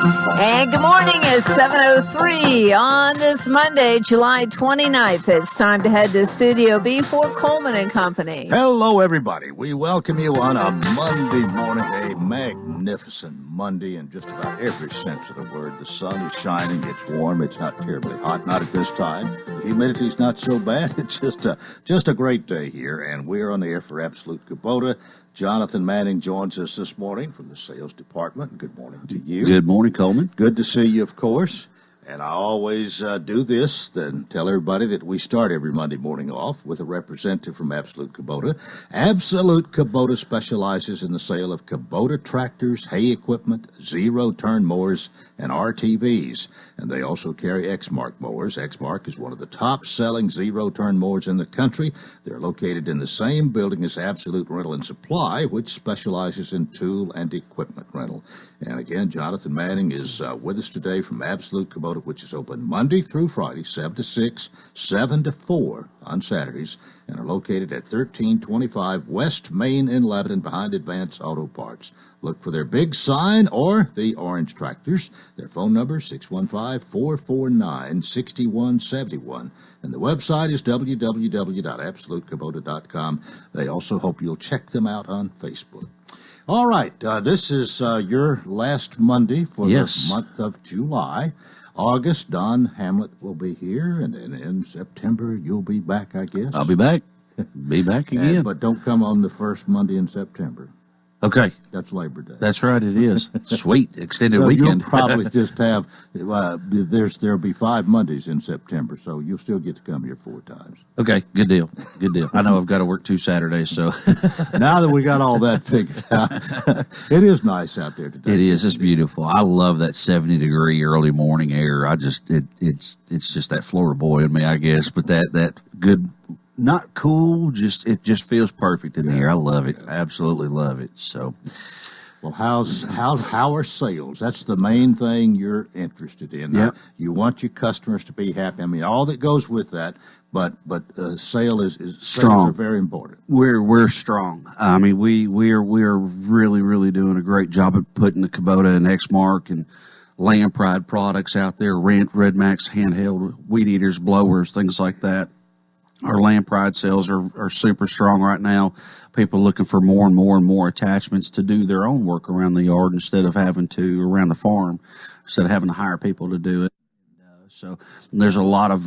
And good morning. It's 7:03 on this Monday, July 29th. It's time to head to Studio B for Coleman and Company. Hello, everybody. We welcome you on a Monday morning, a magnificent Monday in just about every sense of the word. The sun is shining. It's warm. It's not terribly hot. Not at this time. The humidity's not so bad. It's just a great day here, and we're on the air for Absolute Kubota. Jonathan Manning joins us this morning from the sales department. Good morning to you. Good morning, Coleman. Good to see you, of course. And I always do this, then tell everybody that we start every Monday morning off with a representative from Absolute Kubota. Absolute Kubota specializes in the sale of Kubota tractors, hay equipment, zero-turn mowers, and RTVs. And they also carry Exmark mowers. Exmark is one of the top-selling zero-turn mowers in the country. They're located in the same building as Absolute Rental and Supply, which specializes in tool and equipment rental. And again, Jonathan Manning is with us today from Absolute Kubota, which is open Monday through Friday, 7 to 6, 7 to 4 on Saturdays, and are located at 1325 West Main in Lebanon behind Advance Auto Parts. Look for their big sign or the orange tractors. Their phone number is 615-449-6171. And the website is www.absolutekubota.com. They also hope you'll check them out on Facebook. All right, this is your last Monday for the month of July. August, Don Hamlet will be here, and in September, you'll be back, I guess. I'll be back. Be back again. But don't come on the first Monday in September. Okay. That's Labor Day. That's right, it is. Sweet, extended weekend. You'll probably just have, there'll be 5 Mondays in September, so you'll still get to come here 4 times. Okay, good deal. Good deal. I know I've got to work 2 Saturdays, so. Now that we got all that figured out, it is nice out there today. It is. It's beautiful. I love that 70-degree early morning air. It's just that Florida boy in me, I guess, but that good. Not cool, it just feels perfect in here. I love it. I absolutely love it. So, well, how are sales? That's the main thing you're interested in. Yep. You want your customers to be happy. I mean, all that goes with that, but sales are very important. We're strong. I mean, we are really doing a great job at putting the Kubota and Exmark and Land Pride products out there. Red Max handheld weed eaters, blowers, things like that. Our Land Pride sales are super strong right now. People are looking for more and more attachments to do their own work around the yard instead of having to, around the farm, instead of having to hire people to do it. So there's a lot of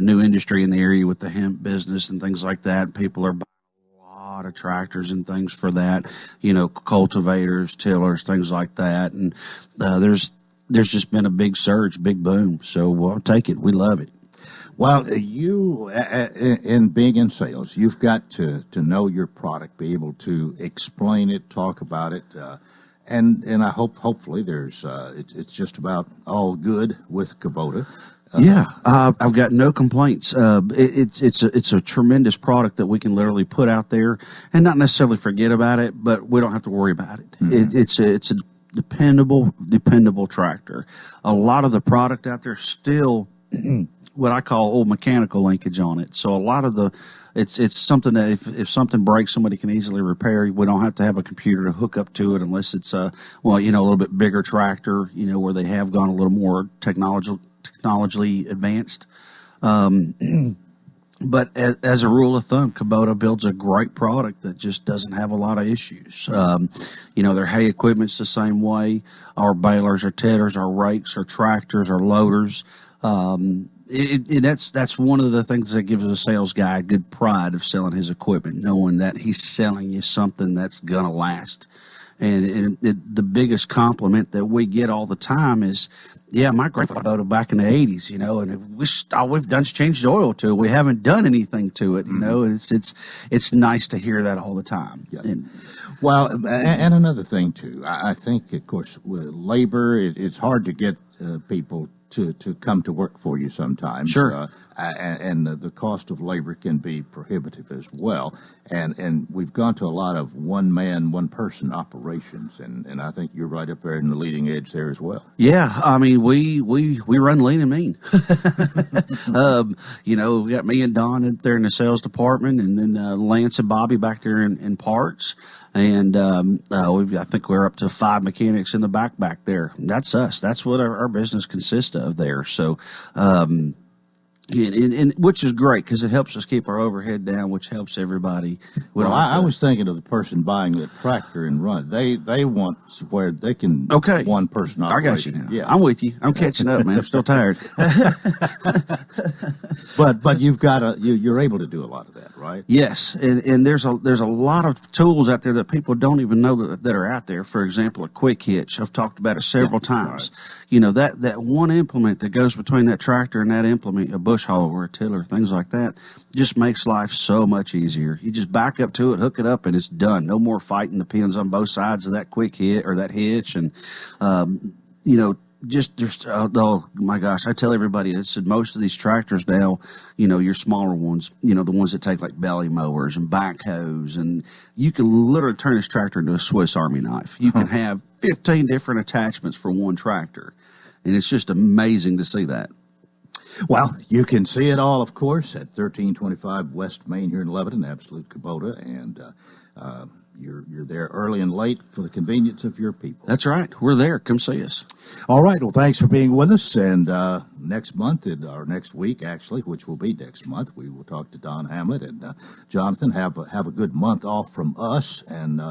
new industry in the area with the hemp business and things like that. People are buying a lot of tractors and things for that, cultivators, tillers, things like that. And there's just been a big surge, big boom. So we'll take it. We love it. Well, you, in being in sales, you've got to know your product, be able to explain it, talk about it, and I hopefully it's just about all good with Kubota. I've got no complaints. It's a tremendous product that we can literally put out there and not necessarily forget about it, but we don't have to worry about it. Mm-hmm. It's a dependable tractor. A lot of the product out there still. What I call old mechanical linkage on it. So a lot of it's something that if something breaks, somebody can easily repair. We don't have to have a computer to hook up to it unless it's a little bit bigger tractor, where they have gone a little more technologically advanced. But as a rule of thumb, Kubota builds a great product that just doesn't have a lot of issues. Their hay equipment's the same way. Our balers, our teders, our rakes, our tractors, our loaders. That's one of the things that gives a sales guy a good pride of selling his equipment, knowing that he's selling you something that's going to last. And the biggest compliment that we get all the time is, my grandfather back in the 80s, and all we've done is changed oil to it. We haven't done anything to it, It's nice to hear that all the time. Yeah. And another thing, too, I think, of course, with labor, it's hard to get people to come to work for you sometimes. Sure. And the cost of labor can be prohibitive as well. And we've gone to a lot of one-man, one-person operations, and I think you're right up there in the leading edge there as well. Yeah, I mean, we run lean and mean. We got me and Don in there in the sales department, and then Lance and Bobby back there in parts. And I think we're up to 5 mechanics in the back there. That's us. That's what our business consists of there. So, and which is great because it helps us keep our overhead down, which helps everybody. Well, I was thinking of the person buying the tractor and run. They want where they can one person operation. I got you now. Yeah, I'm with you. I'm catching up, man. I'm still tired. but you're able to do a lot of that, right? Yes, and there's a lot of tools out there that people don't even know that are out there. For example, a quick hitch. I've talked about it several times. Right. You know, that one implement that goes between that tractor and that implement, a bush hog or a tiller, things like that, just makes life so much easier. You just back up to it, hook it up, and it's done. No more fighting the pins on both sides of that quick hit or that hitch. And, you know, oh my gosh, I tell everybody, I said most of these tractors now, you know, your smaller ones, you know, the ones that take like belly mowers and backhoes, and you can literally turn this tractor into a Swiss Army knife. You can have 15 different attachments for one tractor, and it's just amazing to see that. Well, you can see it all, of course, at 1325 West Main here in Lebanon, Absolute Kubota, and you're there early and late for the convenience of your people. That's right. We're there. Come see us. All right. Well, thanks for being with us. And next month, or next week, actually, which will be next month, we will talk to Don Hamlet and Jonathan. Have a good month off from us and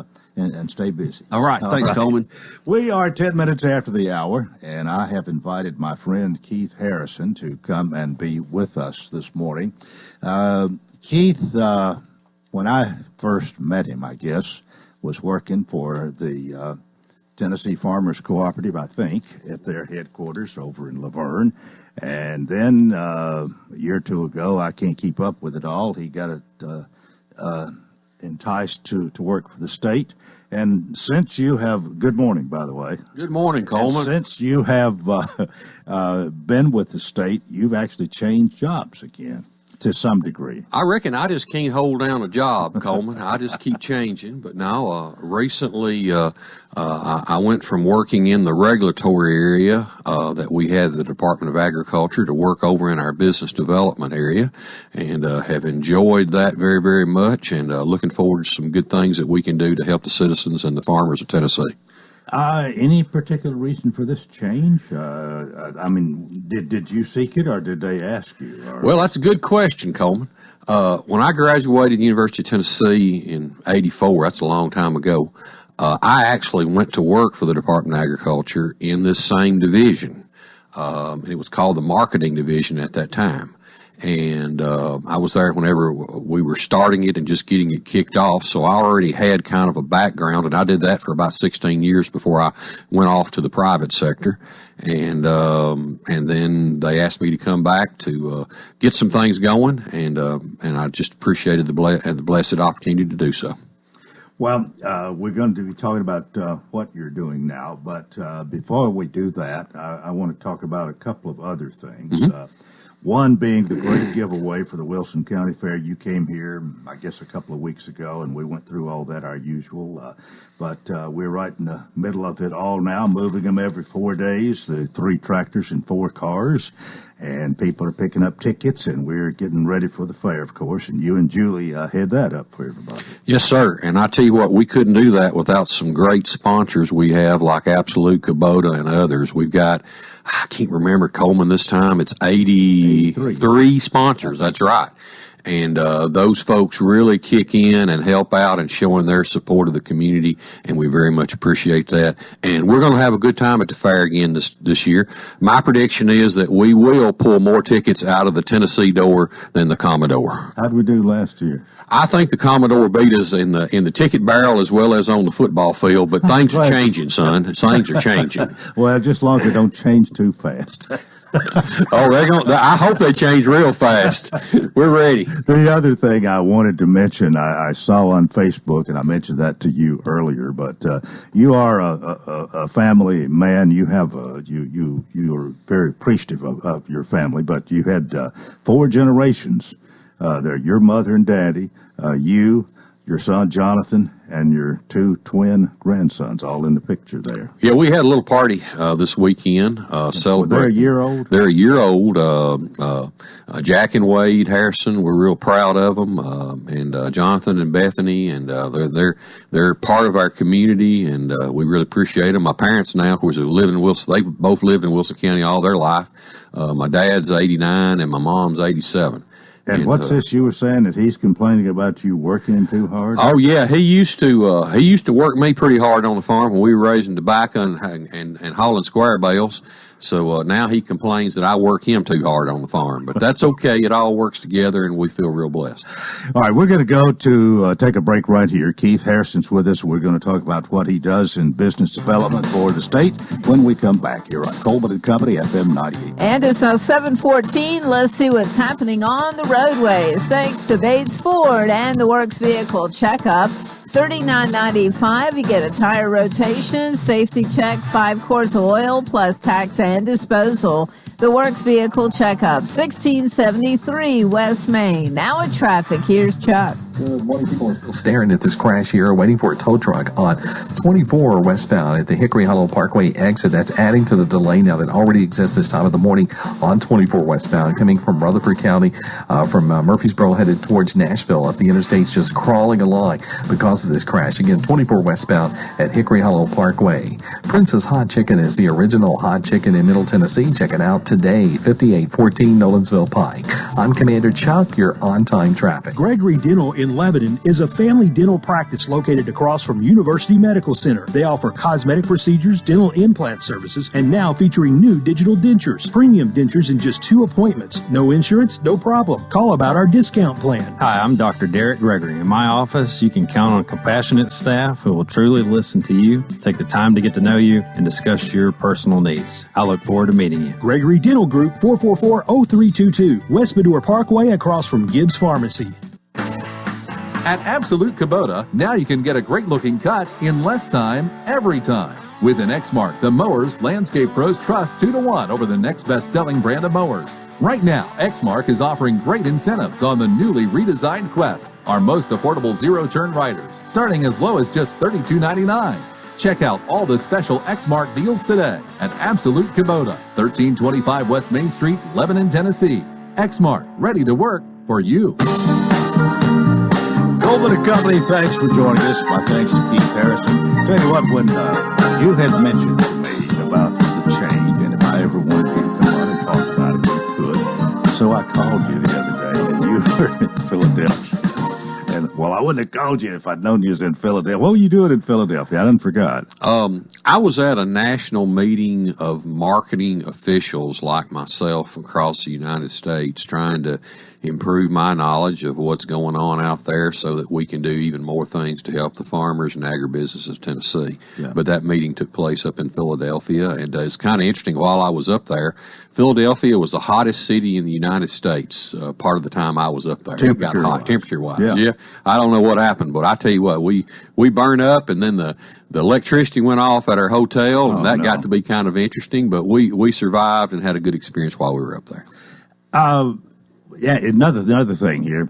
stay busy. All right. Thanks, Coleman. We are 10 minutes after the hour, and I have invited my friend Keith Harrison to come and be with us this morning. Keith, when I first met him, I guess, was working for the Tennessee Farmers Cooperative, I think, at their headquarters over in Laverne. And then a year or two ago, I can't keep up with it all, he got enticed to work for the state. And since you have, good morning, by the way. Good morning, Coleman. And since you have been with the state, you've actually changed jobs again to some degree. I reckon I just can't hold down a job, Coleman. I just keep changing. But now, recently, I went from working in the regulatory area that we had the Department of Agriculture to work over in our business development area, and have enjoyed that very, very much, and looking forward to some good things that we can do to help the citizens and the farmers of Tennessee. Any particular reason for this change? I mean, did you seek it, or did they ask you? Or? Well, that's a good question, Coleman. When I graduated the University of Tennessee in '84, that's a long time ago, I actually went to work for the Department of Agriculture in this same division. It was called the Marketing Division at that time. And I was there whenever we were starting it and just getting it kicked off. So I already had kind of a background, and I did that for about 16 years before I went off to the private sector. And then they asked me to come back to get some things going, and I just appreciated the blessed opportunity to do so. Well, we're going to be talking about what you're doing now, but before we do that, I want to talk about a couple of other things. Mm-hmm. One being the great giveaway for the Wilson County Fair. You came here, I guess, a couple of weeks ago, and we went through all that, our usual. But we're right in the middle of it all now, moving them every 4 days, the 3 tractors and 4 cars. And people are picking up tickets, and we're getting ready for the fair, of course. And you and Julie head that up for everybody. Yes, sir. And I tell you what, we couldn't do that without some great sponsors we have, like Absolute Kubota and others. We've got, I can't remember, Coleman, this time it's 83 sponsors. That's right. And those folks really kick in and help out and showing their support of the community, and we very much appreciate that. And we're going to have a good time at the fair again this year. My prediction is that we will pull more tickets out of the Tennessee door than the Commodore. How'd we do last year? I think the Commodore beat us in the ticket barrel as well as on the football field, but things are changing, son. Things are changing. Well, just as long as they don't change too fast. I hope they change real fast. We're ready. The other thing I wanted to mention, I saw on Facebook, and I mentioned that to you earlier, but you are a family man. You have you are very appreciative of your family, but you had 4 generations. They're your mother and daddy, you, your son Jonathan and your 2 twin grandsons all in the picture there. Yeah, we had a little party this weekend. Celebrating. They're a year old? They're a year old. Jack and Wade Harrison, we're real proud of them, and Jonathan and Bethany, and they're part of our community, and we really appreciate them. My parents now, of course, live in Wilson. They both lived in Wilson County all their life. My dad's 89 and my mom's 87. And what's this you were saying that he's complaining about you working him too hard? Oh yeah, he used to work me pretty hard on the farm when we were raising tobacco and hauling square bales. So now he complains that I work him too hard on the farm, but that's okay. It all works together, and we feel real blessed. All right, we're going to go to take a break right here. Keith Harrison's with us. We're going to talk about what he does in business development for the state when we come back here on Coleman and Company, FM 98. And it's now 7:14. Let's see what's happening on the roadways. Thanks to Bates Ford and the Works Vehicle Checkup. $39.95. You get a tire rotation, safety check, 5 quarts of oil, plus tax and disposal. The Works Vehicle Checkup, 1673 West Main. Now in traffic, here's Chuck. Good morning. People are still staring at this crash here, waiting for a tow truck on 24 westbound at the Hickory Hollow Parkway exit. That's adding to the delay now that already exists this time of the morning on 24 westbound, coming from Rutherford County, from Murfreesboro headed towards Nashville. Up the interstate's just crawling along because of this crash. Again, 24 westbound at Hickory Hollow Parkway. Princess Hot Chicken is the original hot chicken in Middle Tennessee. Check it out today, 5814 Nolensville Pike. I'm Commander Chuck, your on-time traffic. Gregory Dental in Lebanon is a family dental practice located across from University Medical Center. They offer cosmetic procedures, dental implant services, and now featuring new digital dentures. Premium dentures in just 2 appointments. No insurance, no problem. Call about our discount plan. Hi, I'm Dr. Derek Gregory. In my office, you can count on compassionate staff who will truly listen to you, take the time to get to know you, and discuss your personal needs. I look forward to meeting you. Gregory Dental Group, 444-0322, West Medora Parkway across from Gibbs Pharmacy. At Absolute Kubota, now you can get a great-looking cut in less time, every time. With an Exmark, the mowers landscape pros trust 2-to-1 over the next best-selling brand of mowers. Right now, Exmark is offering great incentives on the newly redesigned Quest, our most affordable zero-turn riders, starting as low as just $32.99. Check out all the special Exmark deals today at Absolute Kubota, 1325 West Main Street, Lebanon, Tennessee. Exmark, ready to work for you. Coleman and Company, thanks for joining us. My thanks to Keith Harrison. Tell you what, when you had mentioned to me about the change, and if I ever wanted you to come on and talk about it, you could. So I called you the other day, and you were in Philadelphia. And, well, I wouldn't have called you if I'd known you was in Philadelphia. What were you doing in Philadelphia? I didn't forgot. I was at a national meeting of marketing officials like myself across the United States trying to improve my knowledge of what's going on out there so that we can do even more things to help the farmers and agribusiness of Tennessee. Yeah. But that meeting took place up in Philadelphia, and it's kind of interesting. While I was up there, Philadelphia was the hottest city in the United States part of the time I was up there. It got hot, temperature-wise. Yeah. I don't know what happened, but I tell you what, we burned up, and then the electricity went off at our hotel, and that got to be kind of interesting, but we survived and had a good experience while we were up there. Yeah, another thing here.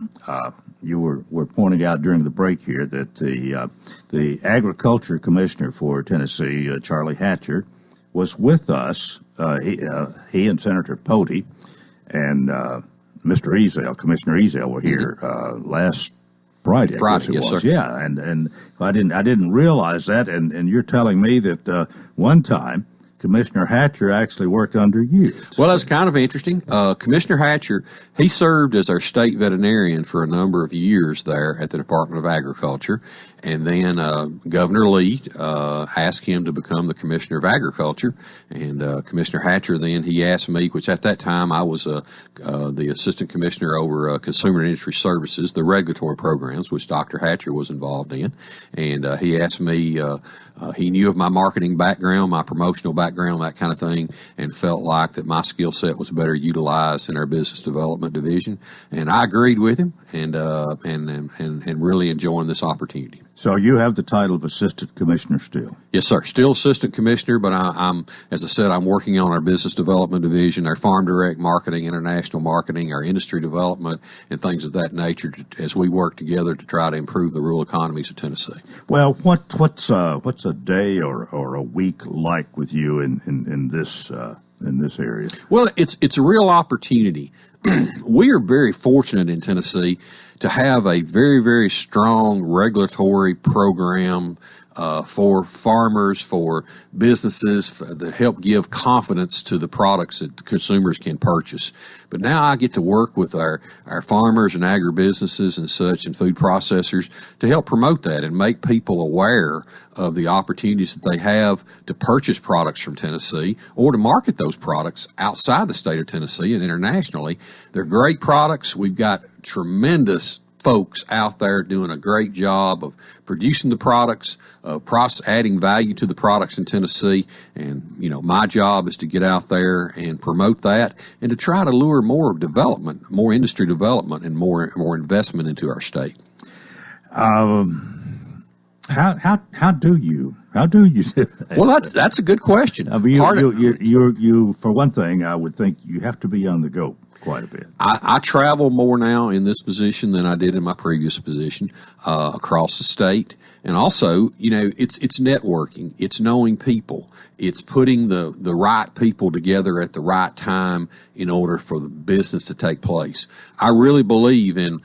You were pointing out during the break here that the Agriculture Commissioner for Tennessee, Charlie Hatcher, was with us. He and Senator Potey and Mr. Ezell, Commissioner Ezell, were here last Friday. Yes, sir. Yeah, and I didn't realize that. And you're telling me that one time Commissioner Hatcher actually worked under you. Well, that's kind of interesting. Commissioner Hatcher, he served as our state veterinarian for a number of years there at the Department of Agriculture. And then Governor Lee asked him to become the Commissioner of Agriculture. And Commissioner Hatcher then, he asked me, which at that time I was the Assistant Commissioner over Consumer and Industry Services, the regulatory programs, which Dr. Hatcher was involved in. And he asked me, he knew of my marketing background, my promotional background, that kind of thing, and felt like that my skill set was better utilized in our business development division. And I agreed with him and really enjoying this opportunity. So you have the title of assistant commissioner still? Yes, sir. Still assistant commissioner, but I'm, as I said, I'm working on our business development division, our farm direct marketing, international marketing, our industry development, and things of that nature as we work together to try to improve the rural economies of Tennessee. Well, what's a day or a week like with you in this area? Well, it's a real opportunity. We are very fortunate in Tennessee to have a very, very strong regulatory program for farmers, for businesses that help give confidence to the products that consumers can purchase. But now I get to work with our farmers and agribusinesses and such and food processors to help promote that and make people aware of the opportunities that they have to purchase products from Tennessee or to market those products outside the state of Tennessee and internationally. They're great products. We've got tremendous folks out there doing a great job of producing the products, adding value to the products in Tennessee. And, my job is to get out there and promote that and to try to lure more development, more industry development, and more investment into our state. How do you do that? Well, that's a good question. I mean, you for one thing, I would think you have to be on the go quite a bit. I travel more now in this position than I did in my previous position across the state. And also, it's networking. It's knowing people. It's putting the right people together at the right time in order for the business to take place. I really believe in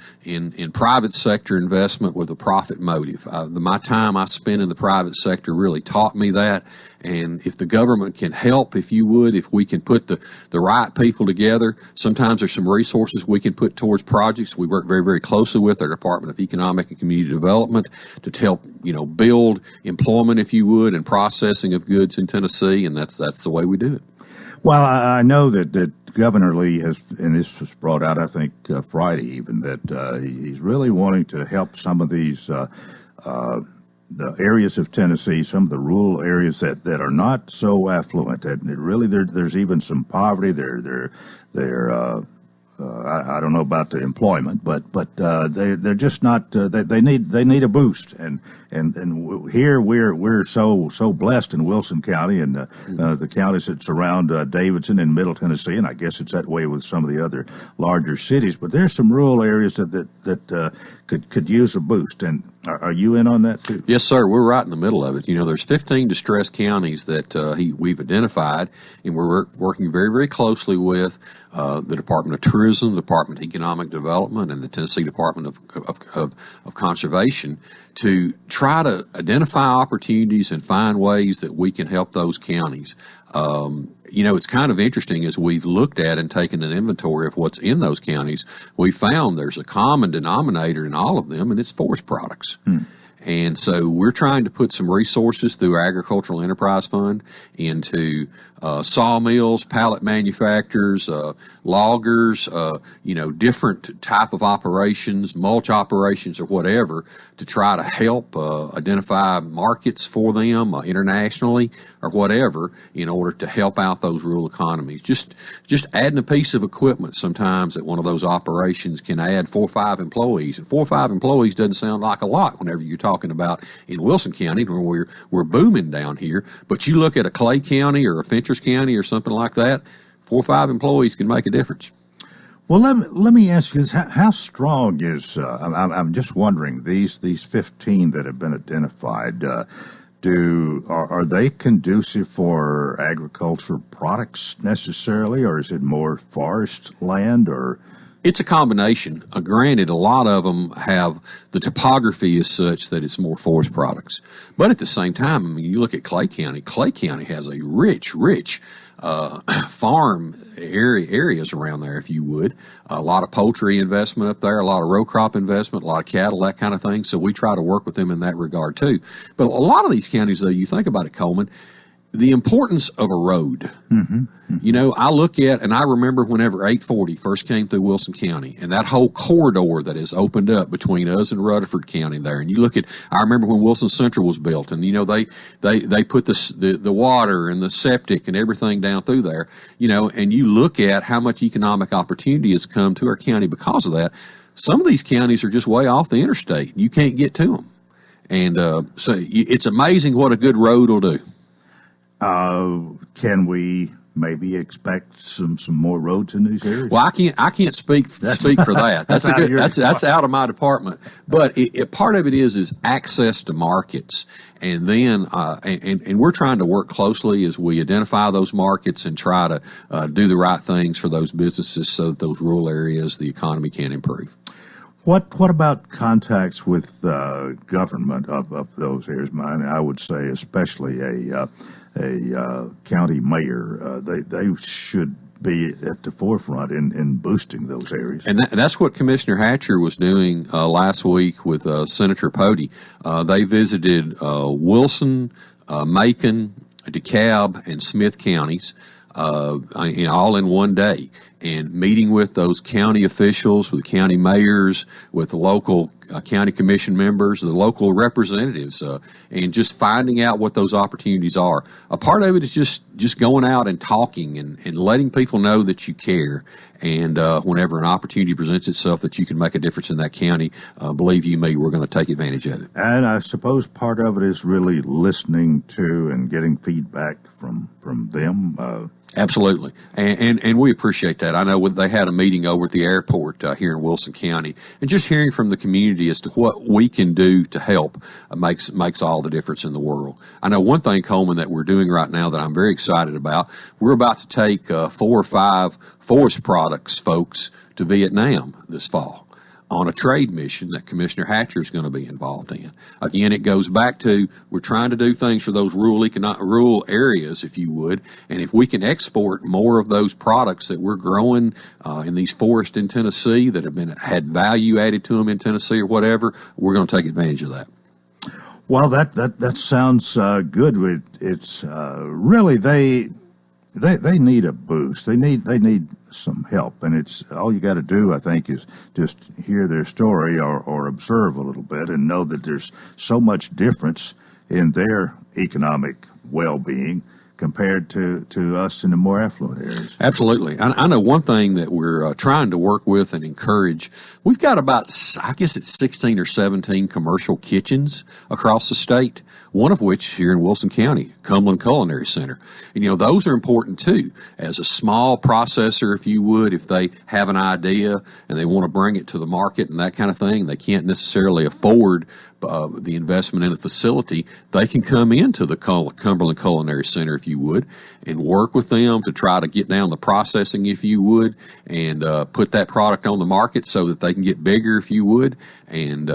private sector investment with a profit motive. My time I spent in the private sector really taught me that. And if the government can help, if we can put the right people together, sometimes there's some resources we can put towards projects. We work very, very closely with our Department of Economic and Community Development to help, build employment, if you would, and processing of goods in Tennessee, and that's the way we do it. Well, I know that Governor Lee has, and this was brought out, I think, Friday even, that he's really wanting to help some of these the areas of Tennessee, some of the rural areas that are not so affluent. And really, there's even some poverty. I don't know about the employment, but they're just not. They need a boost, and here we're so blessed in Wilson County and the counties that surround Davidson and Middle Tennessee, and I guess it's that way with some of the other larger cities. But there's some rural areas that could use a boost. And are you in on that too? Yes, sir. We're right in the middle of it. There's 15 distressed counties that we've identified, and we're working very, very closely with the Department of Tourism, the Department of Economic Development, and the Tennessee Department of Conservation to try to identify opportunities and find ways that we can help those counties. It's kind of interesting as we've looked at and taken an inventory of what's in those counties, we found there's a common denominator in all of them, and it's forest products. And so we're trying to put some resources through our Agricultural Enterprise Fund into sawmills, pallet manufacturers, loggers, different type of operations, mulch operations or whatever, to try to help identify markets for them internationally or whatever in order to help out those rural economies. Just adding a piece of equipment sometimes at one of those operations can add 4 or 5 employees. And 4 or 5 employees doesn't sound like a lot whenever you're talking about in Wilson County where we're booming down here. But you look at a Clay County or a Fentress County or something like that, 4 or 5 employees can make a difference. Well, let me ask you this: how strong is? I'm just wondering, these 15 that have been identified. Are they conducive for agricultural products necessarily, or is it more forest land or? It's a combination. Granted, a lot of them have the topography is such that it's more forest products. But at the same time, you look at Clay County. Clay County has a rich farm areas around there, if you would. A lot of poultry investment up there, a lot of row crop investment, a lot of cattle, that kind of thing. So we try to work with them in that regard too. But a lot of these counties, though, you think about it, Coleman, the importance of a road. I look at, and I remember whenever 840 first came through Wilson County and that whole corridor that has opened up between us and Rutherford County there. And you look at, I remember when Wilson Central was built and, they put the water and the septic and everything down through there, and you look at how much economic opportunity has come to our county because of that. Some of these counties are just way off the interstate. You can't get to them. And so it's amazing what a good road will do. Can we maybe expect some more roads in these areas? Well, I can't speak for that. That's out of my department. But part of it is access to markets, and then and we're trying to work closely as we identify those markets and try to do the right things for those businesses so that those rural areas, the economy can improve. What about contacts with government of those areas? I would say especially a county mayor. They should be at the forefront in boosting those areas. And that's what Commissioner Hatcher was doing last week with Senator Pody. They visited Wilson, Macon, DeKalb, and Smith counties all in one day, and meeting with those county officials, with county mayors, with the local county commission members, the local representatives, and just finding out what those opportunities are. A part of it is just going out and talking and letting people know that you care. And whenever an opportunity presents itself that you can make a difference in that county, believe you me, we're going to take advantage of it. And I suppose part of it is really listening to and getting feedback from them. Absolutely, and we appreciate that. I know they had a meeting over at the airport here in Wilson County, and just hearing from the community as to what we can do to help makes all the difference in the world. I know one thing, Coleman, that we're doing right now that I'm very excited about. We're about to take 4 or 5 forest products folks to Vietnam this fall on a trade mission that Commissioner Hatcher is going to be involved in. Again, it goes back to we're trying to do things for those rural areas, if you would, and if we can export more of those products that we're growing in these forests in Tennessee that have had value added to them in Tennessee or whatever, we're going to take advantage of that. Well, that sounds good. It's really they need a boost. They need some help, and it's all you got to do, I think, is just hear their story or observe a little bit and know that there's so much difference in their economic well-being compared to us in the more affluent areas. Absolutely. I know one thing that we're trying to work with and encourage. We've got about, I guess it's 16 or 17 commercial kitchens across the state, one of which here in Wilson County, Coleman Culinary Center. And, those are important too. As a small processor, if you would, if they have an idea and they want to bring it to the market and that kind of thing, they can't necessarily afford the investment in a facility, they can come into the Cumberland Culinary Center, if you would, and work with them to try to get down the processing, if you would, and put that product on the market so that they can get bigger, if you would, and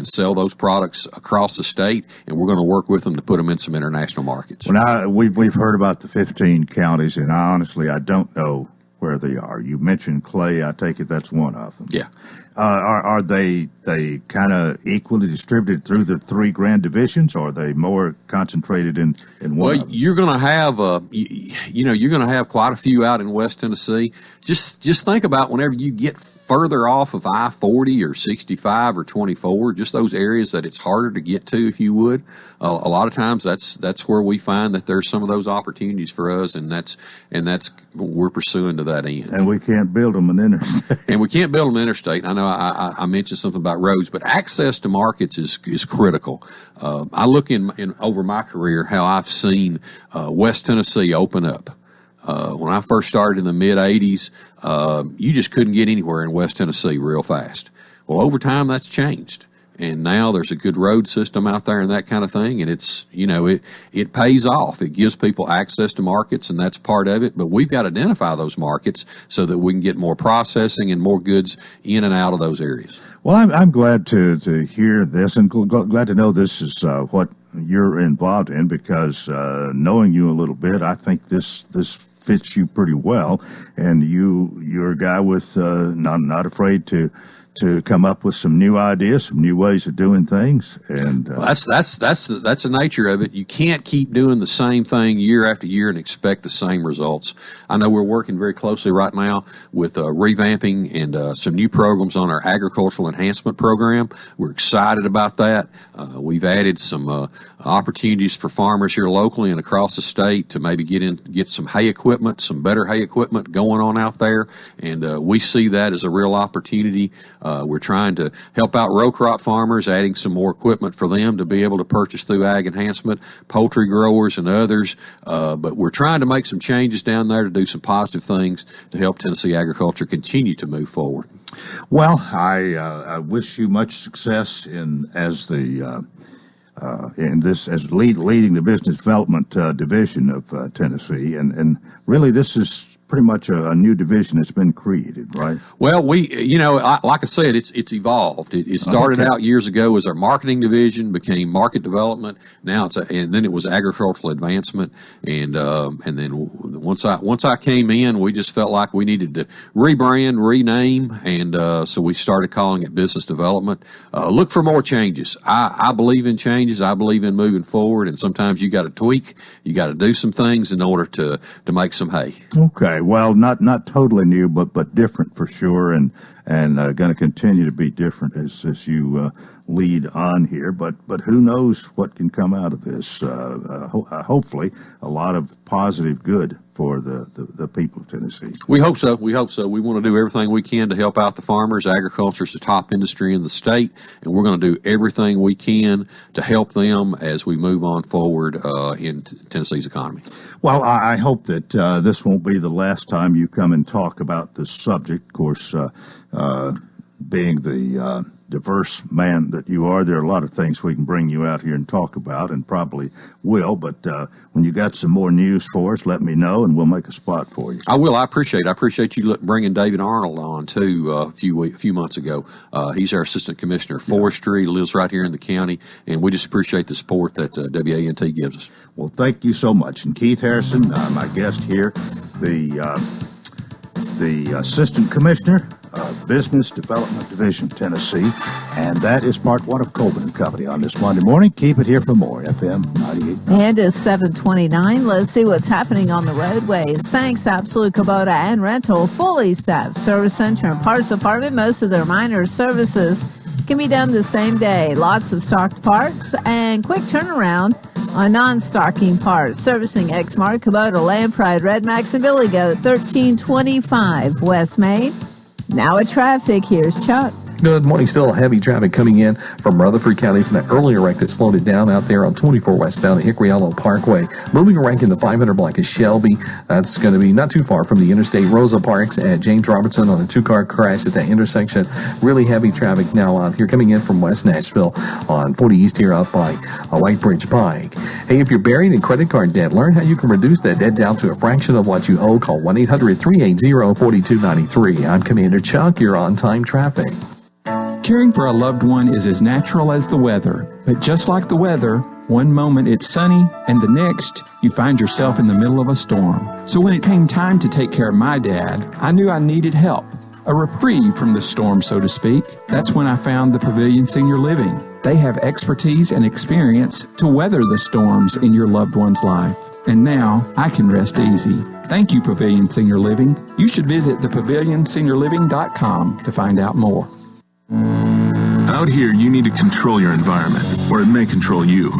sell those products across the state. And we're going to work with them to put them in some international markets. Well, we've heard about the 15 counties, and I don't know where they are. You mentioned Clay. I take it that's one of them. Yeah. Are they kind of equally distributed through the 3 grand divisions, or are they more concentrated in one? Well, you're going to have you're going to have quite a few out in West Tennessee. Just think about whenever you get further off of I-40 or 65 or 24, just those areas that it's harder to get to, if you would. A lot of times that's where we find that there's some of those opportunities for us, and that's we're pursuing to that end. And we can't build them an interstate. I know I mentioned something about roads, but access to markets is critical. I look in over my career how I've seen West Tennessee open up. When I first started in the mid-'80s, you just couldn't get anywhere in West Tennessee real fast. Well, over time, that's changed. And now there's a good road system out there and that kind of thing. And it's, it pays off. It gives people access to markets, and that's part of it. But we've got to identify those markets so that we can get more processing and more goods in and out of those areas. Well, I'm glad to hear this, and glad to know this is what you're involved in, because knowing you a little bit, I think this fits you pretty well. And you're a guy with not afraid to come up with some new ideas, some new ways of doing things, and well, that's the nature of it. You can't keep doing the same thing year after year and expect the same results. I know we're working very closely right now with revamping and some new programs on our agricultural enhancement program. We're excited about that. We've added some opportunities for farmers here locally and across the state to maybe get some hay equipment, some better hay equipment going on out there, and we see that as a real opportunity We're trying to help out row crop farmers, adding some more equipment for them to be able to purchase through ag enhancement, poultry growers and others. But we're trying to make some changes down there to do some positive things to help Tennessee agriculture continue to move forward. Well, I wish you much success in leading the business development division of Tennessee, and really this is pretty much a new division that's been created, right? Well, like I said, it's evolved. It started out years ago as our marketing division, became market development. Now and then it was agricultural advancement. And then once I came in, we just felt like we needed to rebrand, rename, and so we started calling it business development. Look for more changes. I believe in changes. I believe in moving forward, and sometimes you got to tweak. You got to do some things in order to make some hay. Okay. Well, not totally new, but different for sure, and going to continue to be different as you lead on here. But who knows what can come out of this? Hopefully, a lot of positive good for the people of Tennessee. We hope so. We hope so. We want to do everything we can to help out the farmers. Agriculture is the top industry in the state, and we're going to do everything we can to help them as we move on forward in Tennessee's economy. Well, I hope that this won't be the last time you come and talk about this subject. Of course, being the diverse man that you are, there are a lot of things we can bring you out here and talk about, and probably will. But when you got some more news for us, let me know, and we'll make a spot for you. I will. I appreciate you bringing David Arnold on too a few months ago. He's our assistant commissioner of forestry, lives right here in the county, and we just appreciate the support that WANT gives us. Well, thank you so much. And Keith Harrison, my guest here, the assistant commissioner of Business Development Division, Tennessee. And that is part one of Coleman and Company on this Monday morning. Keep it here for more. FM 98. And it's 7:29. Let's see what's happening on the roadways. Thanks, Absolute Kubota and Rental. Fully staffed service center and parts department. Most of their minor services can be done the same day. Lots of stocked parts and quick turnaround on non-stocking parts. Servicing Exmark, Kubota, Land Pride, Red Max, and Billy Goat, 1325 West Main. Now at traffic, here's Chuck. Good morning. Still heavy traffic coming in from Rutherford County from that earlier wreck that slowed it down out there on 24 westbound at Hickory Hollow Parkway. Moving a wreck in the 500 block is Shelby. That's going to be not too far from the interstate. Rosa Parks at James Robertson on a two-car crash at that intersection. Really heavy traffic now out here coming in from West Nashville on 40 East here out by a White Bridge Pike. Hey, if you're buried in credit card debt, learn how you can reduce that debt down to a fraction of what you owe. Call 1-800-380-4293. I'm Commander Chuck. You're on time traffic. Caring for a loved one is as natural as the weather. But just like the weather, one moment it's sunny, and the next, you find yourself in the middle of a storm. So when it came time to take care of my dad, I knew I needed help. A reprieve from the storm, so to speak. That's when I found the Pavilion Senior Living. They have expertise and experience to weather the storms in your loved one's life. And now, I can rest easy. Thank you, Pavilion Senior Living. You should visit thepavilionseniorliving.com to find out more. Out here, you need to control your environment, or it may control you.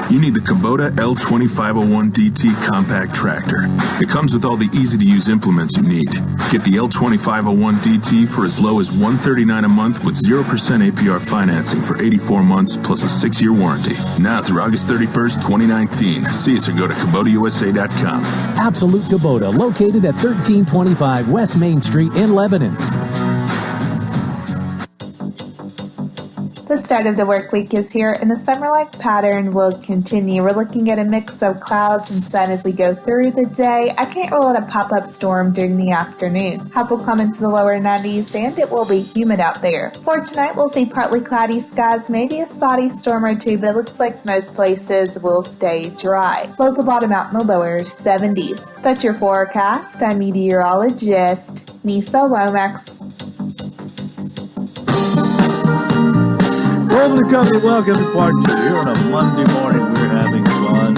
You need the Kubota L2501DT compact tractor. It comes with all the easy-to-use implements you need. Get the L2501DT for as low as $139 a month with 0% APR financing for 84 months plus a 6-year warranty. Now through August 31st, 2019. See us or go to KubotaUSA.com. Absolute Kubota, located at 1325 West Main Street in Lebanon. The start of the work week is here, and the summer-like pattern will continue. We're looking at a mix of clouds and sun as we go through the day. I can't rule out a pop-up storm during the afternoon. Highs will come into the lower 90s, and it will be humid out there. For tonight, we'll see partly cloudy skies, maybe a spotty storm or two, but it looks like most places will stay dry. Lows will bottom out in the lower 70s. That's your forecast. I'm meteorologist Nisa Lomax. Coleman and Company, welcome to part two. Here on a Monday morning, we're having fun.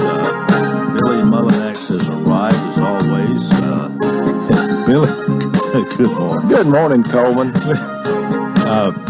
Billy Mullinax has arrived, as always. Billy, good morning. Good morning, Coleman.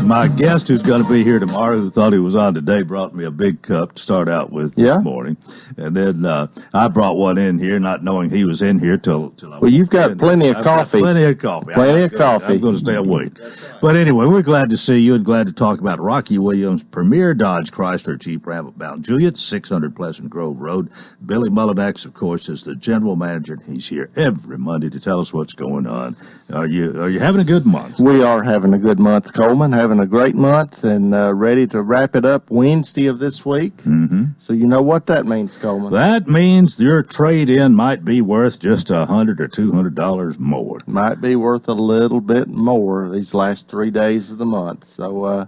My guest who's going to be here tomorrow, who thought he was on today, brought me a big cup to start out with this morning. And then I brought one in here, not knowing he was in here till I Well, you've got plenty of coffee. Plenty of coffee. Plenty of coffee. I'm going to stay awake. But anyway, we're glad to see you and glad to talk about Rocky Williams, Premier Dodge Chrysler Jeep Ram Mount Juliet, 600 Pleasant Grove Road. Billy Mullinax, of course, is the general manager, and he's here every Monday to tell us what's going on. Are you having a good month? We are having a good month, Coleman, having a great month, and ready to wrap it up Wednesday of this week. Mm-hmm. So you know what that means, Coleman. That means your trade-in might be worth just $100 or $200 more. Might be worth a little bit more these last 3 days of the month. So,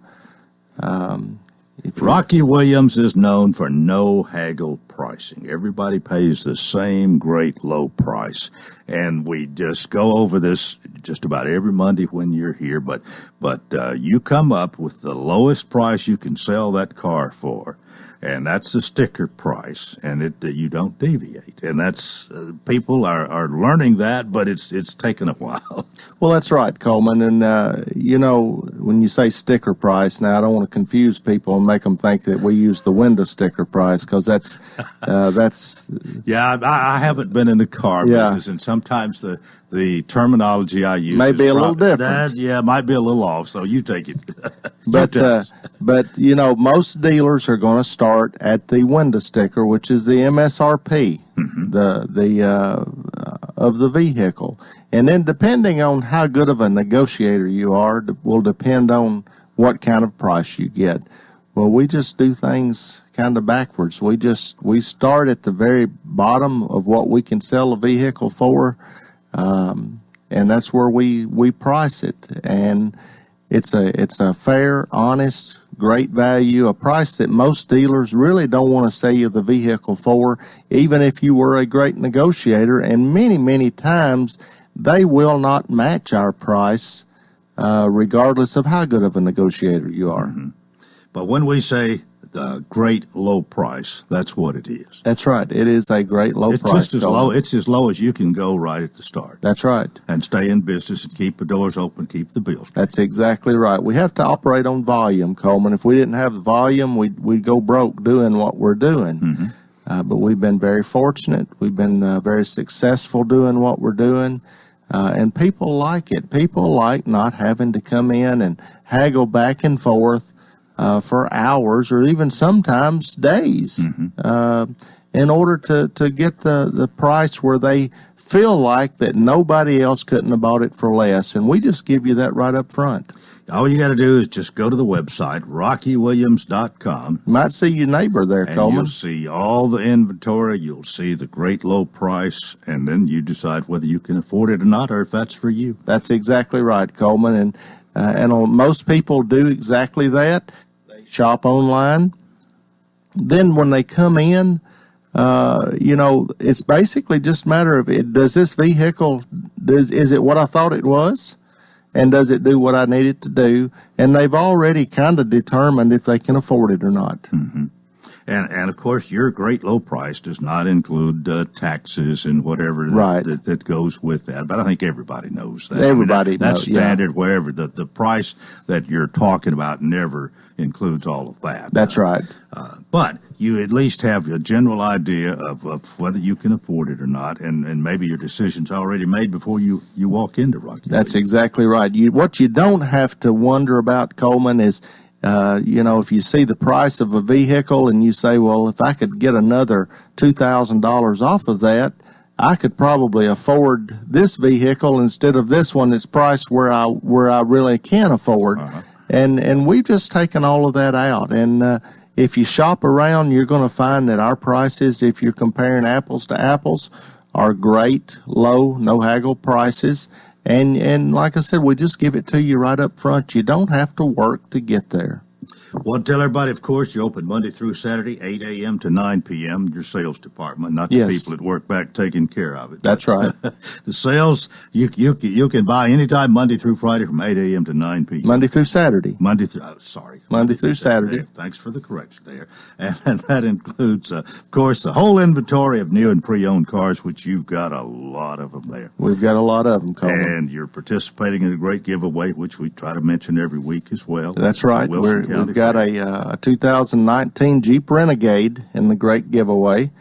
Rocky Williams is known for no haggle pricing. Everybody pays the same great low price. And we just go over this just about every Monday when you're here. But you come up with the lowest price you can sell that car for. And that's the sticker price, and you don't deviate. And that's people are learning that, but it's taken a while. Well, that's right, Coleman. And when you say sticker price, now I don't want to confuse people and make them think that we use the window sticker price, because that's Yeah, I haven't been in the car business, and sometimes the terminology I use may be a little different. Might be a little off. So you take it. But most dealers are going to start at the window sticker, which is the MSRP, of the vehicle, and then depending on how good of a negotiator you are, will depend on what kind of price you get. Well, we just do things kind of backwards. We start at the very bottom of what we can sell a vehicle for. And that's where we price it, and it's a fair, honest, great value, a price that most dealers really don't want to sell you the vehicle for, even if you were a great negotiator. And many times they will not match our price, regardless of how good of a negotiator you are. Mm-hmm. But when we say the great low price, that's what it is. That's right. It is a great low price. It's just as low. It's as low as you can go right at the start. That's right. And stay in business and keep the doors open, keep the bills paid. That's exactly right. We have to operate on volume, Coleman. If we didn't have the volume, we'd go broke doing what we're doing. Mm-hmm. But we've been very fortunate. We've been very successful doing what we're doing. And people like it. People like not having to come in and haggle back and forth for hours or even sometimes days, in order to get the price where they feel like that nobody else couldn't have bought it for less. And we just give you that right up front. All you got to do is just go to the website, rockywilliams.com. You might see your neighbor there, Coleman. You'll see all the inventory. You'll see the great low price, and then you decide whether you can afford it or not, or if that's for you. That's exactly right, Coleman. And most people do exactly that. They shop online. Then when they come in, it's basically just a matter of does this vehicle, is it what I thought it was? And does it do what I need it to do? And they've already kind of determined if they can afford it or not. Mm-hmm. And of course, your great low price does not include taxes and whatever that goes with that. But I think everybody knows that. Everybody that's knows, standard wherever. The price that you're talking about never includes all of that. That's right. But you at least have a general idea of whether you can afford it or not, and maybe your decision's already made before you walk into Rocky. That's exactly right. What you don't have to wonder about, Coleman, is if you see the price of a vehicle and you say, well, if I could get another $2,000 off of that, I could probably afford this vehicle instead of this one that's priced where I really can afford. And we've just taken all of that out. And if you shop around, you're going to find that our prices, if you're comparing apples to apples, are great, low, no haggle prices. And like I said, we just give it to you right up front. You don't have to work to get there. Want to tell everybody, of course, you're open Monday through Saturday, 8 a.m. to 9 p.m., your sales department, not the Yes. people that work back taking care of it. That's right. The sales, you can buy anytime Monday through Friday from 8 a.m. to 9 p.m. Monday through Saturday. Monday through Saturday. Thanks for the correction there. And that includes, of course, the whole inventory of new and pre-owned cars, which you've got a lot of them there. We've got a lot of them, Coleman. And you're participating in a great giveaway, which we try to mention every week as well. That's right. We've got a 2019 Jeep Renegade in the great giveaway.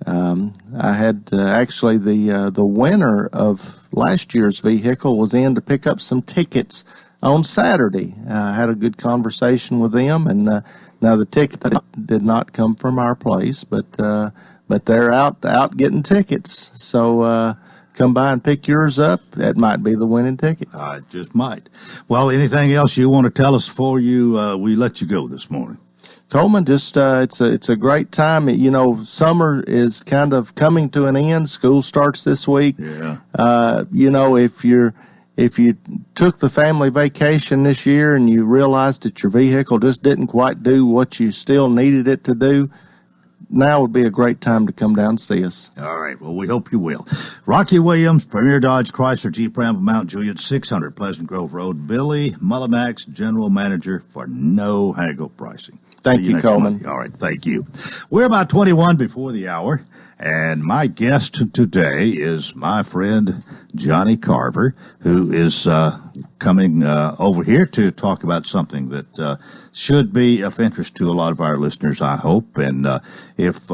I had actually the winner of last year's vehicle was in to pick up some tickets on Saturday. I had a good conversation with them, and now the ticket did not come from our place, but they're out getting tickets. So come by and pick yours up. That might be the winning ticket. It just might. Well, anything else you want to tell us before we let you go this morning? Coleman, just it's a great time. You know, summer is kind of coming to an end. School starts this week. Yeah. You know, if you took the family vacation this year and you realized that your vehicle just didn't quite do what you still needed it to do, now would be a great time to come down and see us. All right. Well, we hope you will. Rocky Williams, Premier Dodge Chrysler Jeep Ram of Mount Juliet, 600 Pleasant Grove Road. Billy Mullinax, General Manager for no haggle pricing. Thank See you, next Coleman. Monday. All right. Thank you. We're about 21 before the hour, and my guest today is my friend Johnny Carver, who is coming over here to talk about something that should be of interest to a lot of our listeners, I hope. And if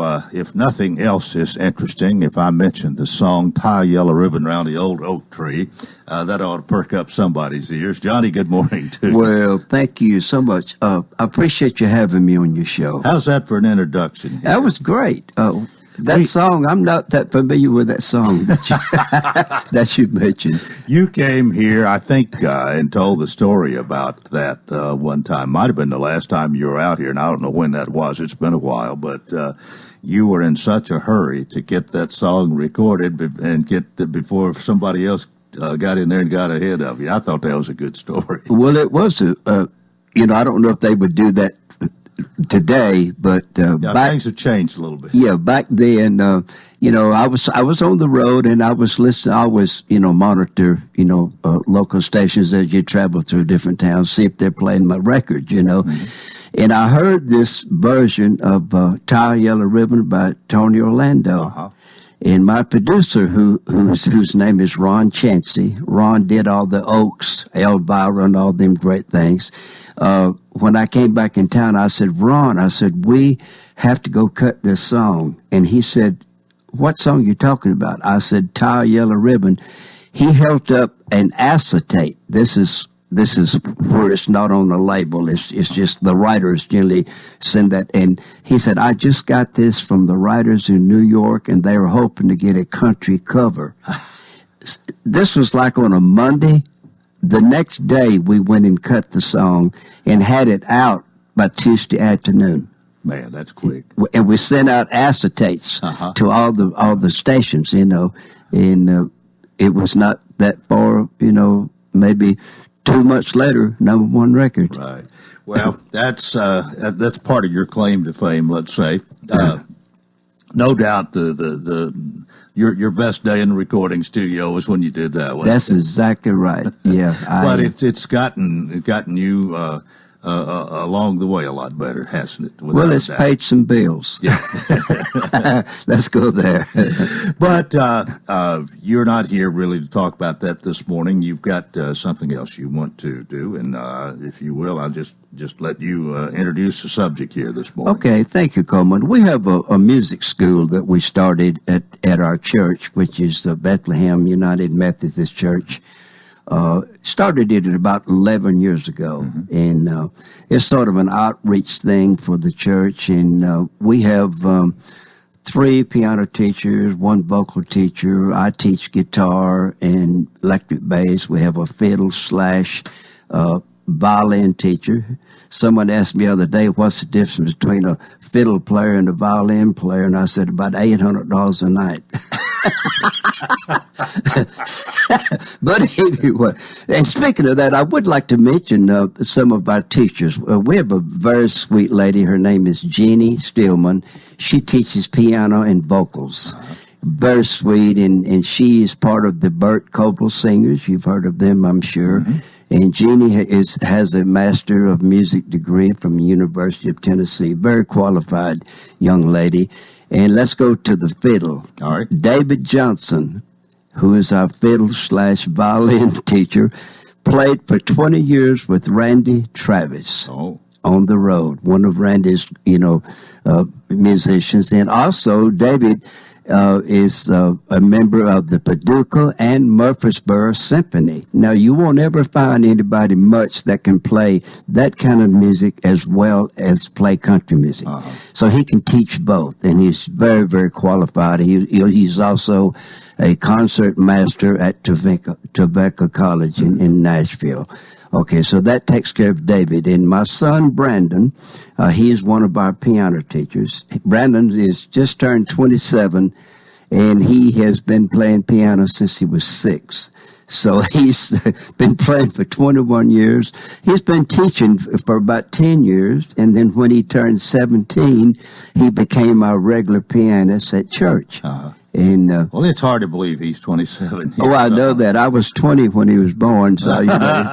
nothing else is interesting, if I mention the song "Tie a Yellow Ribbon Around the Old Oak Tree," that ought to perk up somebody's ears. Johnny, good morning to you. Well, thank you so much. I appreciate you having me on your show. How's that for an introduction? Here? That was great. That song, I'm not that familiar with that song that you mentioned. You came here, I think, and told the story about that one time. Might have been the last time you were out here, and I don't know when that was. It's been a while, but you were in such a hurry to get that song recorded and before somebody else got in there and got ahead of you. I thought that was a good story. Well, it was, I don't know if they would do that today, but things have changed a little bit. Yeah, back then, I was on the road and I was listening. I always, monitor, local stations as you travel through different towns, see if they're playing my record, Mm-hmm. And I heard this version of "Tie a Yellow Ribbon" by Tony Orlando. Uh-huh. And my producer, whose name is Ron Chancey, Ron did all the Oaks, Elvira, and all them great things. When I came back in town, I said, Ron, we have to go cut this song. And he said, what song are you talking about? I said, "Tie a Yellow Ribbon." He held up an acetate. This is where it's not on the label. It's just the writers generally send that. And he said, I just got this from the writers in New York, and they were hoping to get a country cover. This was like on a Monday. The next day, we went and cut the song and had it out by Tuesday afternoon. Man, that's quick. And we sent out acetates to all the stations, and it was not that far, maybe 2 months later, #1 record. Right. Well, that's part of your claim to fame, let's say. No doubt your best day in the recording studio was when you did that one. That's exactly right. Yeah. But it's gotten you along the way a lot better, hasn't it? Well, it's paid some bills. Yeah. Let's go there. But you're not here really to talk about that this morning. You've got something else you want to do, and if you will, I'll just let you introduce the subject here this morning. Okay, thank you, Coleman. We have a music school that we started at our church, which is the Bethlehem United Methodist Church. Started it about 11 years ago, mm-hmm. and it's sort of an outreach thing for the church, and we have 3 piano teachers, 1 vocal teacher. I teach guitar and electric bass. We have a fiddle / violin teacher. Someone asked me the other day, what's the difference between a fiddle player and a violin player, and I said about $800 a night. But anyway, and speaking of that, I would like to mention some of our teachers. We have a very sweet lady. Her name is Jeannie Stillman. She teaches piano and vocals. Very sweet, and she is part of the Burt Coble Singers. You've heard of them, I'm sure. Mm-hmm. And Jeannie has a Master of Music degree from the University of Tennessee. Very qualified young lady. And let's go to the fiddle. All right. David Johnson, who is our fiddle/violin teacher, played for 20 years with Randy Travis on the road. One of Randy's, musicians. And also David is a member of the Paducah and Murfreesboro Symphony. Now, you won't ever find anybody much that can play that kind of music as well as play country music. So he can teach both, and he's very, very qualified. He's also a concert master at Tobacco College in Nashville. Okay, so that takes care of David. And my son, Brandon, he is one of our piano teachers. Brandon is just turned 27, and he has been playing piano since he was 6. So he's been playing for 21 years. He's been teaching for about 10 years, and then when he turned 17, he became our regular pianist at church. And well, it's hard to believe he's 27. Oh, I know that. I was 20 when he was born, so you know.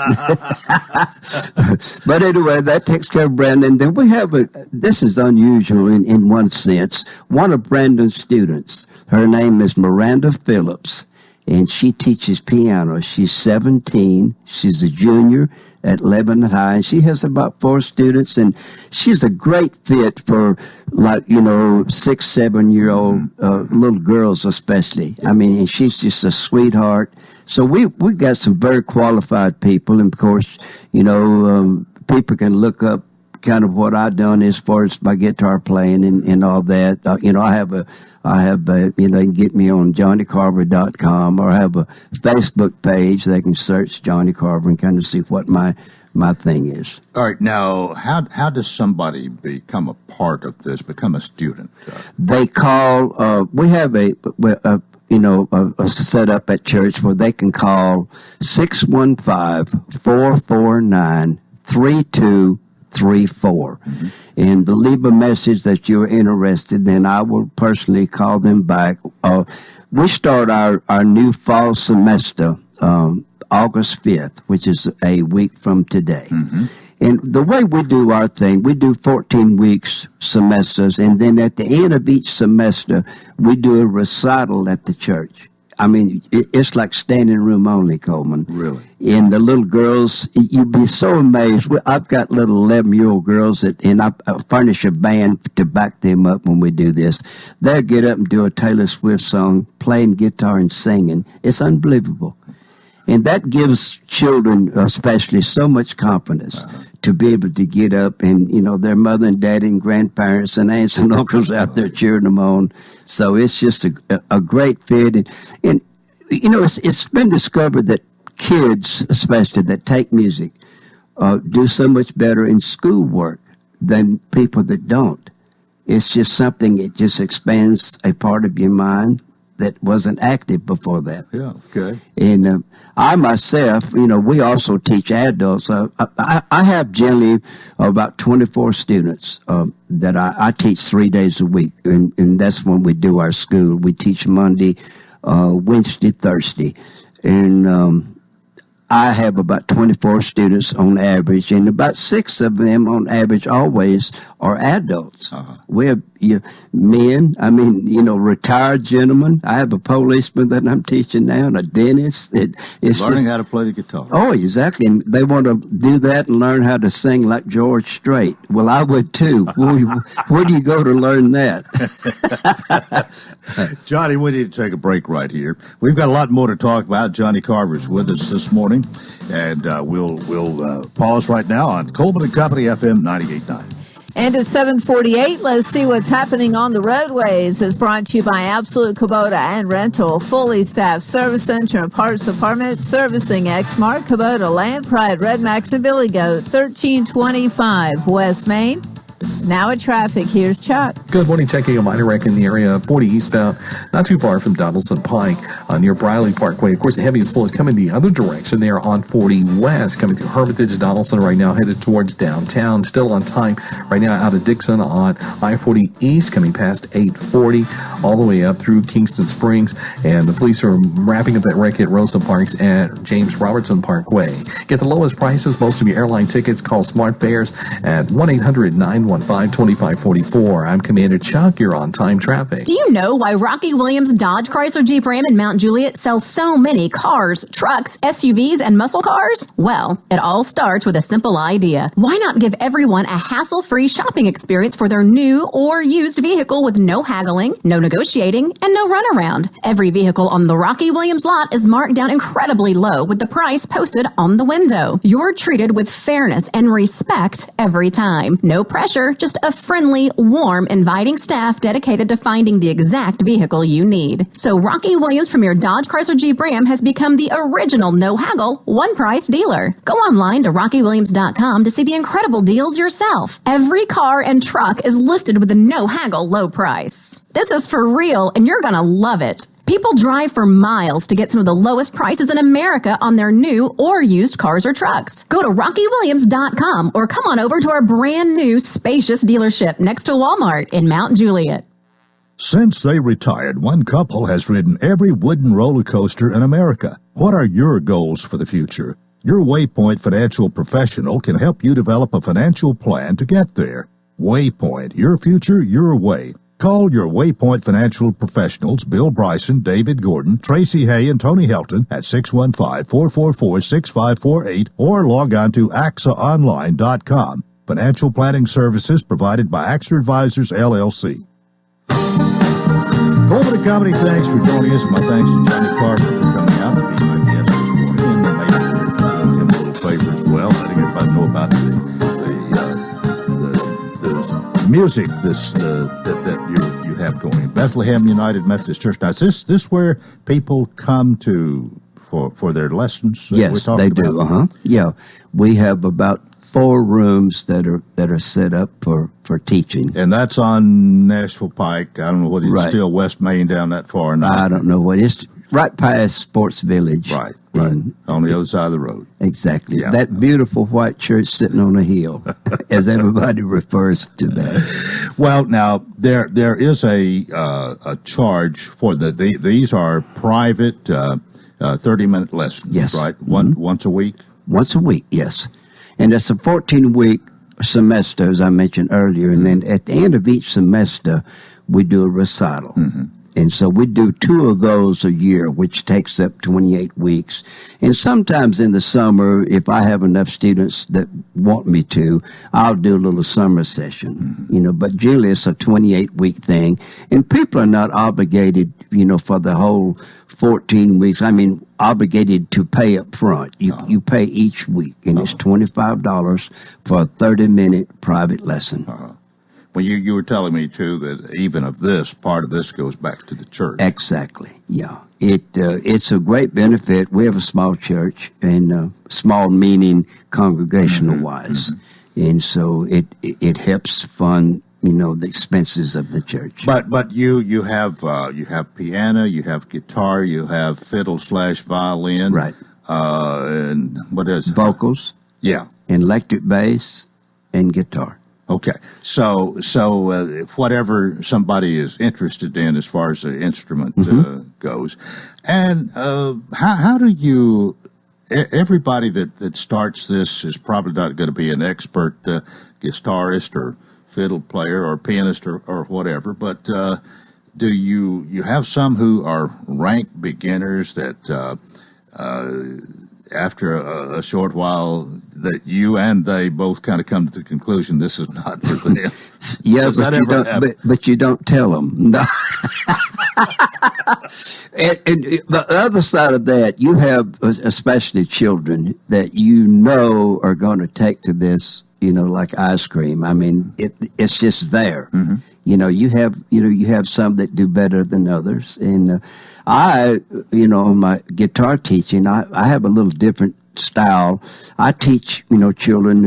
But anyway, that takes care of Brandon. Then we have this is unusual in one sense. One of Brandon's students, her name is Miranda Phillips, and she teaches piano. She's 17. She's a junior at Lebanon High, and she has about 4 students, and she's a great fit for, 6-7-year-old little girls especially. I mean, and she's just a sweetheart. So we got some very qualified people, and of course, people can look up kind of what I've done as far as my guitar playing and all that. I have you can get me on johnnycarver.com, or I have a Facebook page. They can search Johnny Carver and kind of see what my thing is. All right. Now, how does somebody become a part of this, become a student? They call, we have a setup at church where they can call 615-449-3234. Mm-hmm. And leave a message that you're interested, then I will personally call them back. We start our new fall semester August 5th, which is a week from today. Mm-hmm. And the way we do our thing, we do 14 weeks semesters, and then at the end of each semester, we do a recital at the church. I mean, it's like standing room only, Coleman. Really? And the little girls, you'd be so amazed. I've got little 11-year-old girls, and I furnish a band to back them up when we do this. They'll get up and do a Taylor Swift song, playing guitar and singing. It's unbelievable. And that gives children especially so much confidence to be able to get up and, their mother and daddy and grandparents and aunts and uncles out there cheering them on. So it's just a great fit. And it's been discovered that kids, especially that take music, do so much better in schoolwork than people that don't. It's just something, it just expands a part of your mind that wasn't active before that. Yeah, okay. And I myself, we also teach adults. I have generally about 24 students that I teach 3 days a week, and that's when we do our school. We teach Monday, Wednesday, Thursday, and I have about 24 students on average, and about 6 of them on average always are adults. We have men, retired gentlemen. I have a policeman that I'm teaching now, and a dentist. It's learning how to play the guitar. Oh, exactly. And they want to do that and learn how to sing like George Strait. Well, I would too. Where do you go to learn that? Johnny, we need to take a break right here. We've got a lot more to talk about. Johnny Carver's with us this morning, and we'll pause right now on Coleman and Company FM 98.9. And at 7:48, let's see what's happening on the roadways. It's brought to you by Absolute Kubota and Rental, fully staffed service center and parts department, servicing Exmark, Kubota, Land Pride, Red Max, and Billy Goat, 1325 West Main. Now at traffic, here's Chuck. Good morning. Checking a minor wreck in the area, 40 eastbound, not too far from Donaldson Pike, near Briley Parkway. Of course, the heaviest flow is coming the other direction there on 40 west, coming through Hermitage, Donaldson right now, headed towards downtown. Still on time right now out of Dixon on I-40 east, coming past 840, all the way up through Kingston Springs. And the police are wrapping up that wreck at Rosedale Parks at James Robertson Parkway. Get the lowest prices, most of your airline tickets. Call Smart Fares at 1-800-915-2544. I'm Commander Chuck. You're on time traffic. Do you know why Rocky Williams Dodge Chrysler Jeep Ram in Mount Juliet sells so many cars, trucks, SUVs, and muscle cars? Well, it all starts with a simple idea. Why not give everyone a hassle-free shopping experience for their new or used vehicle with no haggling, no negotiating, and no runaround? Every vehicle on the Rocky Williams lot is marked down incredibly low with the price posted on the window. You're treated with fairness and respect every time. No pressure, just a friendly, warm, inviting staff dedicated to finding the exact vehicle you need. So Rocky Williams Premier Dodge Chrysler Jeep Ram has become the original no-haggle, one-price dealer. Go online to RockyWilliams.com to see the incredible deals yourself. Every car and truck is listed with a no-haggle low price. This is for real, and you're gonna love it. People drive for miles to get some of the lowest prices in America on their new or used cars or trucks. Go to RockyWilliams.com or come on over to our brand new spacious dealership next to Walmart in Mount Juliet. Since they retired, one couple has ridden every wooden roller coaster in America. What are your goals for the future? Your Waypoint financial professional can help you develop a financial plan to get there. Waypoint, your future, your way. Call your Waypoint financial professionals, Bill Bryson, David Gordon, Tracy Hay, and Tony Helton at 615-444-6548 or log on to axaonline.com. Financial planning services provided by AXA Advisors, LLC. Coleman and Company, thanks for joining us. My thanks to Johnny Carter for coming out to be my guest this morning, and maybe doing him a little favor as well, letting everybody know about the music that you have going. Bethlehem United Methodist Church. Now, is this where people come to for their lessons? Yes, they do. Yeah, we have about 4 rooms that are set up for teaching. And that's on Nashville Pike. I don't know whether it's still West Main down that far or not. I don't know what it's right past Sports Village. Right. On the other side of the road. Exactly. Yeah. That beautiful white church sitting on a hill, as everybody refers to that. Well, now there is a charge for these are private 30-minute lessons. Yes. Right. Once a week. Once a week. Yes. And it's a 14-week semester, as I mentioned earlier. And then at the end of each semester, we do a recital. Mm-hmm. And so we do 2 of those a year, which takes up 28 weeks. And sometimes in the summer, if I have enough students that want me to, I'll do a little summer session, but generally it's a 28-week thing. And people are not obligated, for the whole 14 weeks. I mean, obligated to pay up front. You pay each week, and it's $25 for a 30-minute private lesson. Well, you were telling me, too, that even of this, part of this goes back to the church. Exactly, yeah. It's a great benefit. We have a small church, and small meaning congregational-wise. Mm-hmm. And so it helps fund, the expenses of the church. But you have piano, you have guitar, you have fiddle/violin. Right. And what is it? Vocals. Yeah. And electric bass and guitar. Okay, so whatever somebody is interested in as far as the instrument goes, and how do you? Everybody that starts this is probably not going to be an expert guitarist or fiddle player or pianist or whatever, but do you have some who are rank beginners that after a short while that you and they both kind of come to the conclusion this is not for them? Yeah, but you don't tell them. No. and the other side of that, you have especially children that are going to take to this, like ice cream. I mean, it's just there. Mm-hmm. You have some that do better than others, and on my guitar teaching, I have a little different style. I teach, children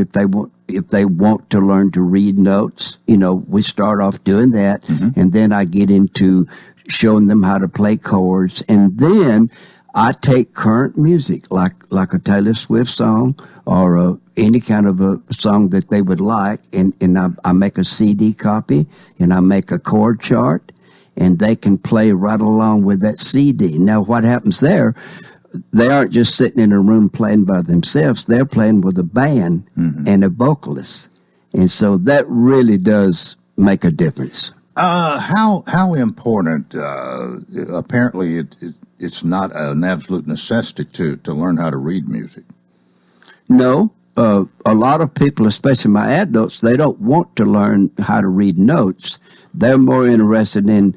if they want to learn to read notes, we start off doing that, and then I get into showing them how to play chords, and then I take current music, like a Taylor Swift song or any kind of a song that they would like, and I make a CD copy, and I make a chord chart, and they can play right along with that CD. Now, what happens there, they aren't just sitting in a room playing by themselves. They're playing with a band and a vocalist. And so that really does make a difference. How important, apparently it's not an absolute necessity to learn how to read music. No. A lot of people, especially my adults, they don't want to learn how to read notes. They're more interested in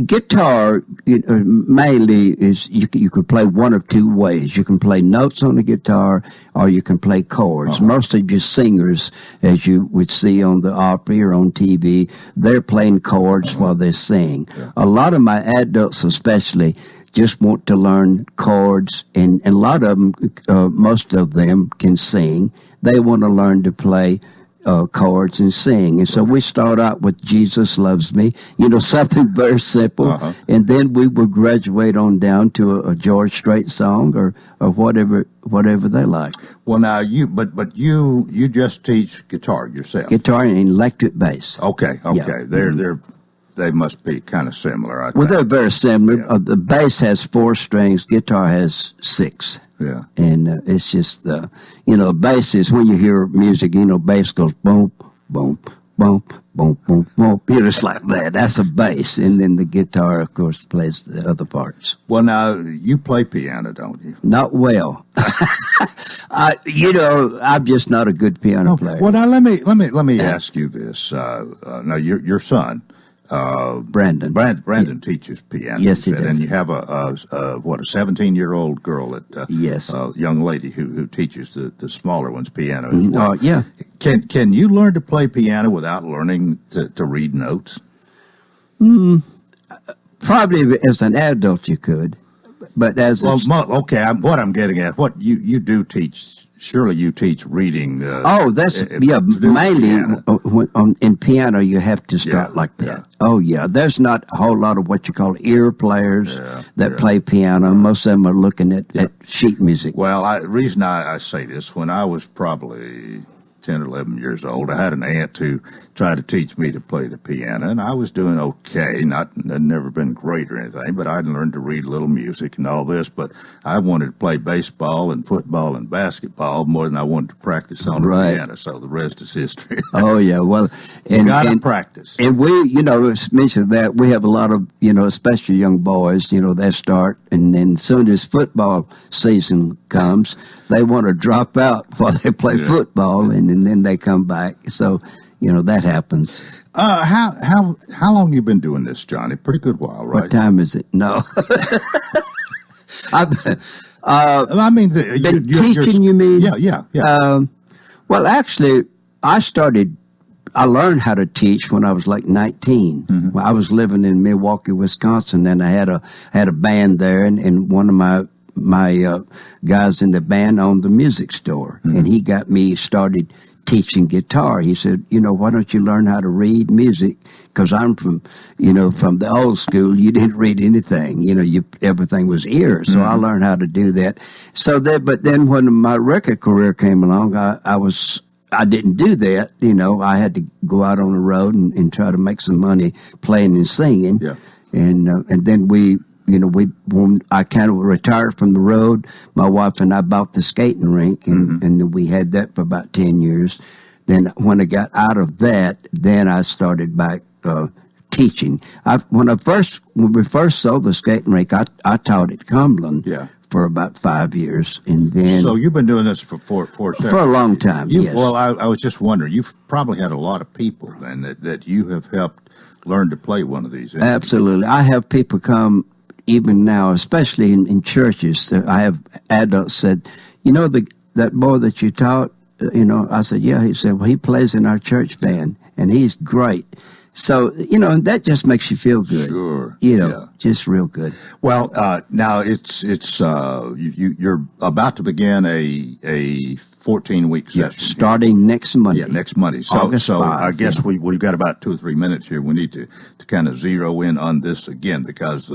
guitar. Mainly is you could play one of two ways. You can play notes on the guitar, or you can play chords. Mostly just singers, as you would see on the Opry or on TV. They're playing chords while they sing. Yeah. A lot of my adults, especially, just want to learn chords, and a lot of them, most of them, can sing. They want to learn to play chords and sing. And so we start out with Jesus Loves Me, something very simple. And then we will graduate on down to a George Strait song or whatever they like. Well, now you just teach guitar yourself. Guitar and electric bass. Okay. Yeah. They must be kind of similar, I think. Well, they're very similar. Yeah. The bass has 4 strings, guitar has 6. Yeah. And it's just, bass is when you hear music, bass goes boom, boom, boom, boom, boom, boom. Just like that. That's a bass. And then the guitar, of course, plays the other parts. Well, now, you play piano, don't you? Not well. I'm just not a good piano player. Well, now, let me ask you this. Now, your son, Brandon teaches piano. Yes, he does. And you have a 17-year-old girl, yes, young lady who teaches the smaller ones piano. Yeah. Can you learn to play piano without learning to read notes? Probably as an adult you could, but what I'm getting at, what you do teach. Surely you teach reading. Mainly in piano you have to start like that. Yeah. Oh, yeah. There's not a whole lot of what you call ear players that play piano. Most of them are looking at sheet music. Well, the reason I say this, when I was probably 10 or 11 years old, I had an aunt who tried to teach me to play the piano, and I was doing okay. I'd never been great or anything, but I'd learned to read a little music and all this, but I wanted to play baseball and football and basketball more than I wanted to practice on the piano, so the rest is history. Oh, yeah. Well, you got to practice. And we, mentioned that, we have a lot of, especially young boys, they start, and then as soon as football season comes, they want to drop out while they play football, and then they come back. So, that happens. How long you been doing this, Johnny? Pretty good while, right? What time is it? No. Teaching, you mean? Yeah. Well, actually, I learned how to teach when I was like 19. Mm-hmm. Well, I was living in Milwaukee, Wisconsin, and I had a band there, and one of my guys in the band owned the music store, and he got me started teaching guitar. He said, why don't you learn how to read music? Because I'm from the old school. You didn't read anything. Everything was ear. So I learned how to do that. But then when my record career came along, I didn't do that. I had to go out on the road and try to make some money playing and singing. Yeah. And then when I kind of retired from the road, my wife and I bought the skating rink, and then we had that for about 10 years. Then when I got out of that, then I started back teaching. When we first sold the skating rink, I taught at Cumberland for about 5 years, and then. So you've been doing this for a long time. Yes. Well, I was just wondering, you've probably had a lot of people then that you have helped learn to play one of these. Absolutely, I have people come. Even now, especially in churches, I have adults said, that boy that you taught, I said, yeah. He said, well, he plays in our church band, and he's great. So, that just makes you feel good. Sure. Just real good. Well, now it's you're about to begin a 14-week session. Yeah, starting next Monday. Yeah, next Monday. So, August 5, I guess we've got about 2 or 3 minutes here. We need to kind of zero in on this again, because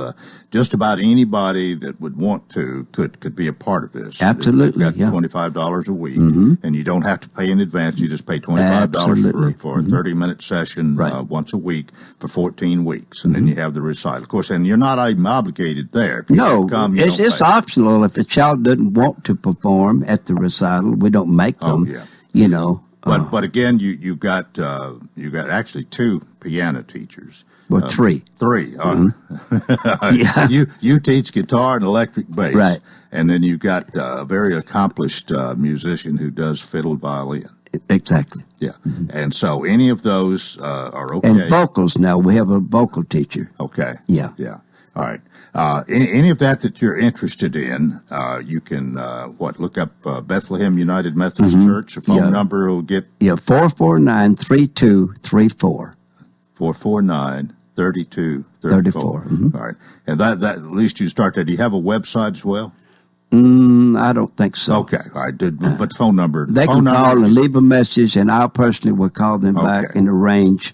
just about anybody that would want to could be a part of this. Absolutely, They've got $25 a week, and you don't have to pay in advance. You just pay $25 for a 30-minute session once a week for 14 weeks, and then you have the recital. Of course, and you're not even obligated there. If you No, come, it's optional. If a child doesn't want to perform at the recital, we don't make them. You know. But again, you got actually 2 piano teachers. Well, 3. 3. Yeah. You teach guitar and electric bass, right? And then you got a very accomplished musician who does fiddle and violin. Exactly. Yeah. And so any of those are okay. And vocals now. We have a vocal teacher. Okay. Yeah. Yeah. All right. Any of that you're interested in, you can look up Bethlehem United Methodist Church. The phone number will get 449-3234. 449-3234. All right. And that at least you start that. Do you have a website as well? I don't think so. Okay. All right. But the phone number. They can call and leave a message, and I personally will call them back and arrange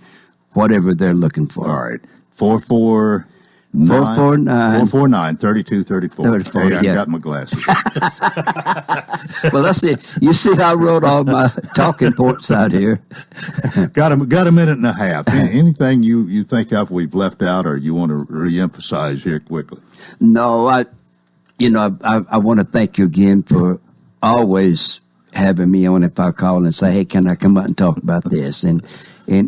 whatever they're looking for. All right. 449-3234. Hey, I got my glasses. Well, that's it. You see, I wrote all my talking points out here. Got a minute and a half. Anything you think of we've left out, or you want to reemphasize here quickly? No, I want to thank you again for always having me on if I call and say, hey, can I come out and talk about this? And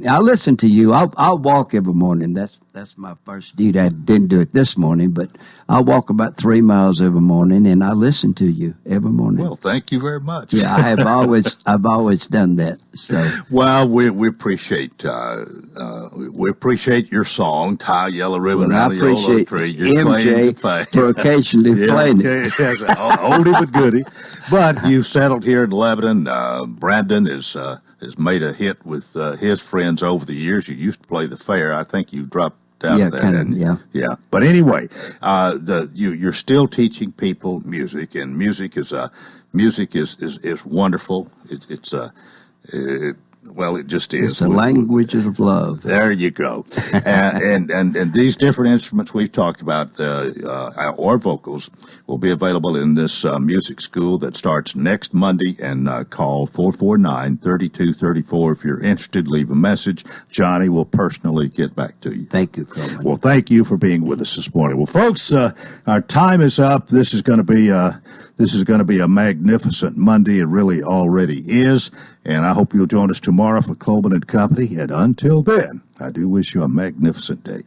I listen to you. I'll walk every morning. That's my first duty. I didn't do it this morning, but I walk about 3 miles every morning, and I listen to you every morning. Well, thank you very much. Yeah, I've always done that. So, well, we appreciate your song, "Tie Yellow Ribbon Around the Old Oak Tree." You're MJ for occasionally playing it. Yes, oldie but goodie. But you've settled here in Lebanon. Brandon has made a hit with his friends over the years. You used to play the fair. I think you dropped out of that. Yeah. But anyway, you're still teaching people music, and music is wonderful. It just is. It's the language of love. There you go. and these different instruments we've talked about, or vocals, will be available in this music school that starts next Monday. And call 449-3234 if you're interested. Leave a message. Johnny will personally get back to you. Thank you, Coleman. Well, thank you for being with us this morning. Well, folks, our time is up. This is going to be a magnificent Monday. It really already is. And I hope you'll join us tomorrow for Coleman and Company. And until then, I do wish you a magnificent day.